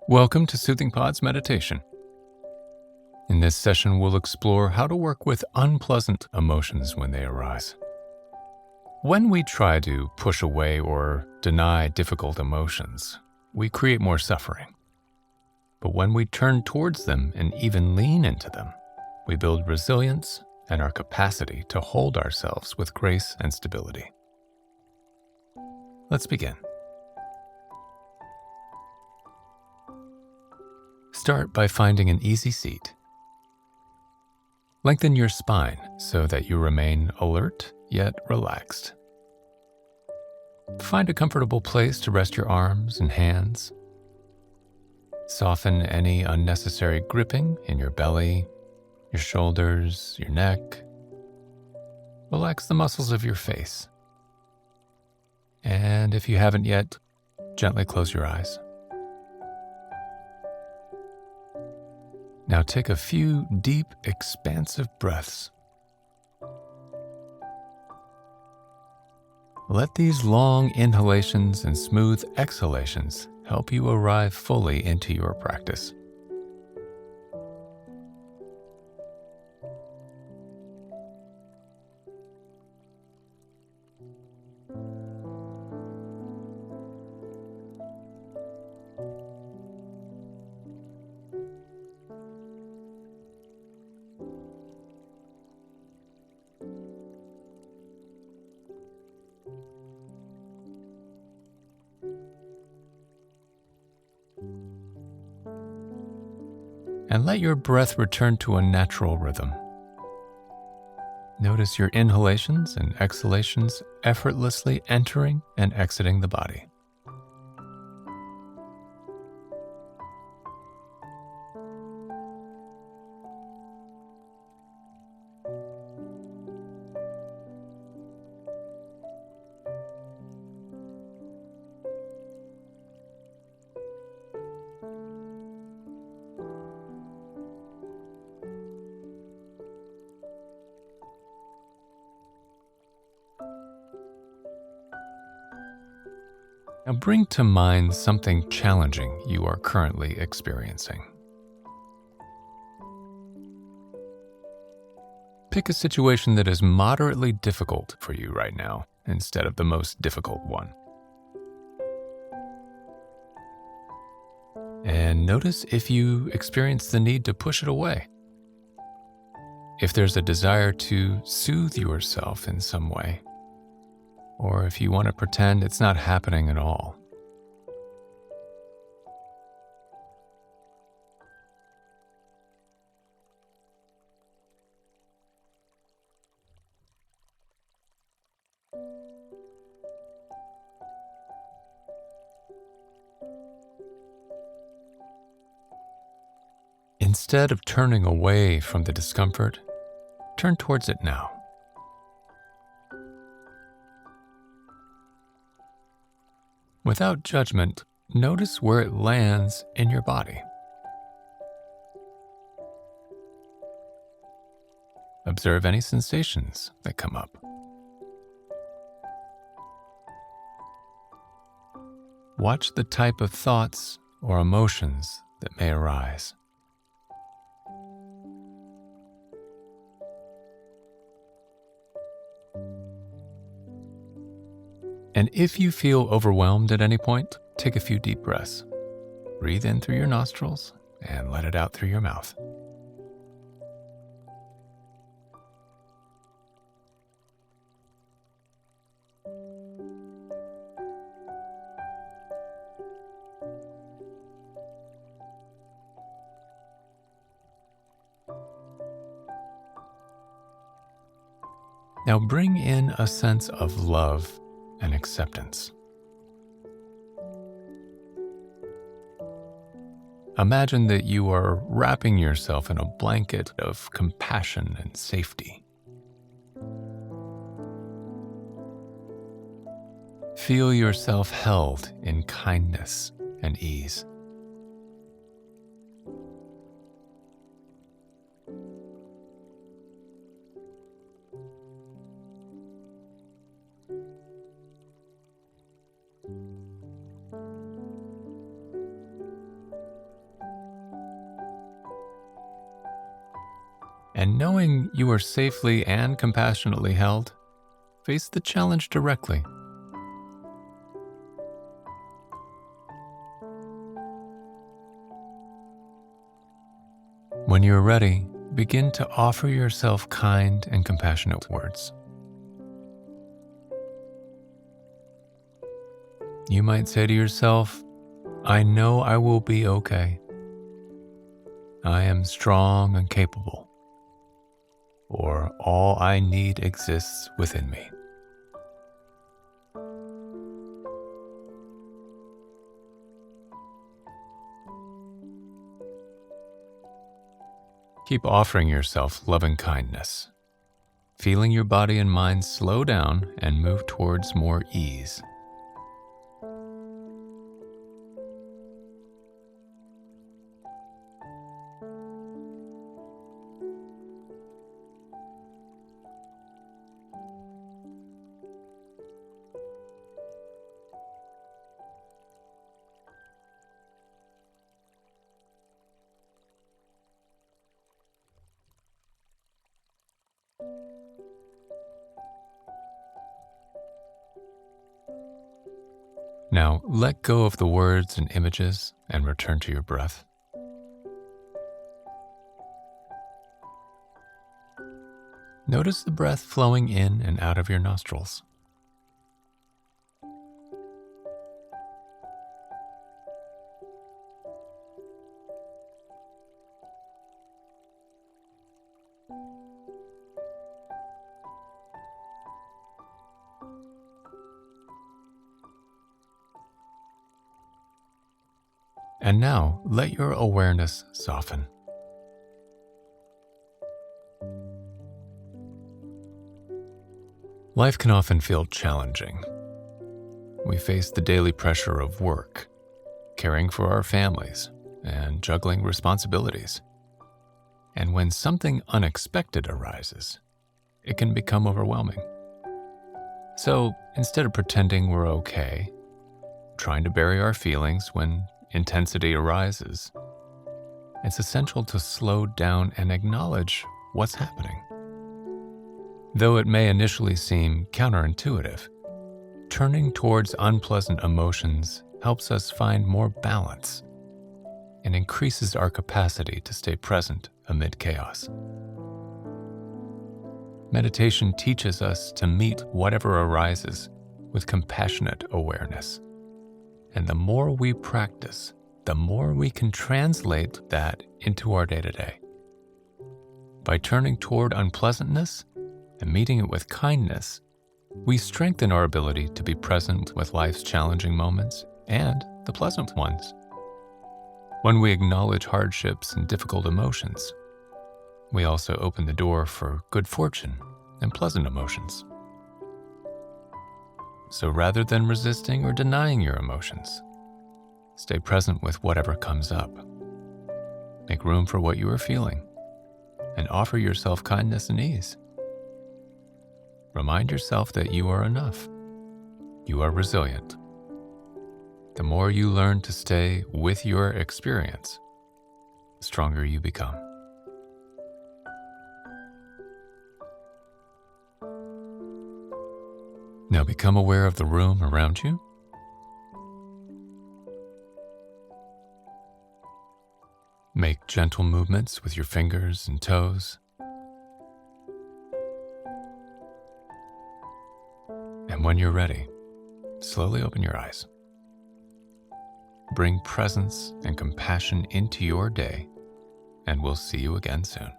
Welcome to Soothing Pod's meditation. In this session, we'll explore how to work with unpleasant emotions when they arise. When we try to push away or deny difficult emotions, we create more suffering. But when we turn towards them and even lean into them, we build resilience and our capacity to hold ourselves with grace and stability. Let's begin. Start by finding an easy seat. Lengthen your spine so that you remain alert yet relaxed. Find a comfortable place to rest your arms and hands. Soften any unnecessary gripping in your belly, your shoulders, your neck. Relax the muscles of your face. And if you haven't yet, gently close your eyes. Now take a few deep, expansive breaths. Let these long inhalations and smooth exhalations help you arrive fully into your practice. And let your breath return to a natural rhythm. Notice your inhalations and exhalations effortlessly entering and exiting the body. Now bring to mind something challenging you are currently experiencing. Pick a situation that is moderately difficult for you right now instead of the most difficult one. And notice if you experience the need to push it away. If there's a desire to soothe yourself in some way, or if you want to pretend it's not happening at all. Instead of turning away from the discomfort, turn towards it now. Without judgment, notice where it lands in your body. Observe any sensations that come up. Watch the type of thoughts or emotions that may arise. And if you feel overwhelmed at any point, take a few deep breaths. Breathe in through your nostrils and let it out through your mouth. Now bring in a sense of love and acceptance. Imagine that you are wrapping yourself in a blanket of compassion and safety. Feel yourself held in kindness and ease. And knowing you are safely and compassionately held, face the challenge directly. When you're ready, begin to offer yourself kind and compassionate words. You might say to yourself, "I know I will be okay. I am strong and capable." Or, "All I need exists within me." Keep offering yourself loving kindness, feeling your body and mind slow down and move towards more ease. Now, let go of the words and images and return to your breath. Notice the breath flowing in and out of your nostrils. And now, let your awareness soften. Life can often feel challenging. We face the daily pressure of work, caring for our families, and juggling responsibilities. And when something unexpected arises, it can become overwhelming. So instead of pretending we're okay, trying to bury our feelings when intensity arises, it's essential to slow down and acknowledge what's happening. Though it may initially seem counterintuitive, turning towards unpleasant emotions helps us find more balance and increases our capacity to stay present amid chaos. Meditation teaches us to meet whatever arises with compassionate awareness. And the more we practice, the more we can translate that into our day-to-day. By turning toward unpleasantness and meeting it with kindness, we strengthen our ability to be present with life's challenging moments and the pleasant ones. When we acknowledge hardships and difficult emotions, we also open the door for good fortune and pleasant emotions. So rather than resisting or denying your emotions, stay present with whatever comes up. Make room for what you are feeling and offer yourself kindness and ease. Remind yourself that you are enough. You are resilient. The more you learn to stay with your experience, the stronger you become. Now become aware of the room around you. Make gentle movements with your fingers and toes. And when you're ready, slowly open your eyes. Bring presence and compassion into your day, and we'll see you again soon.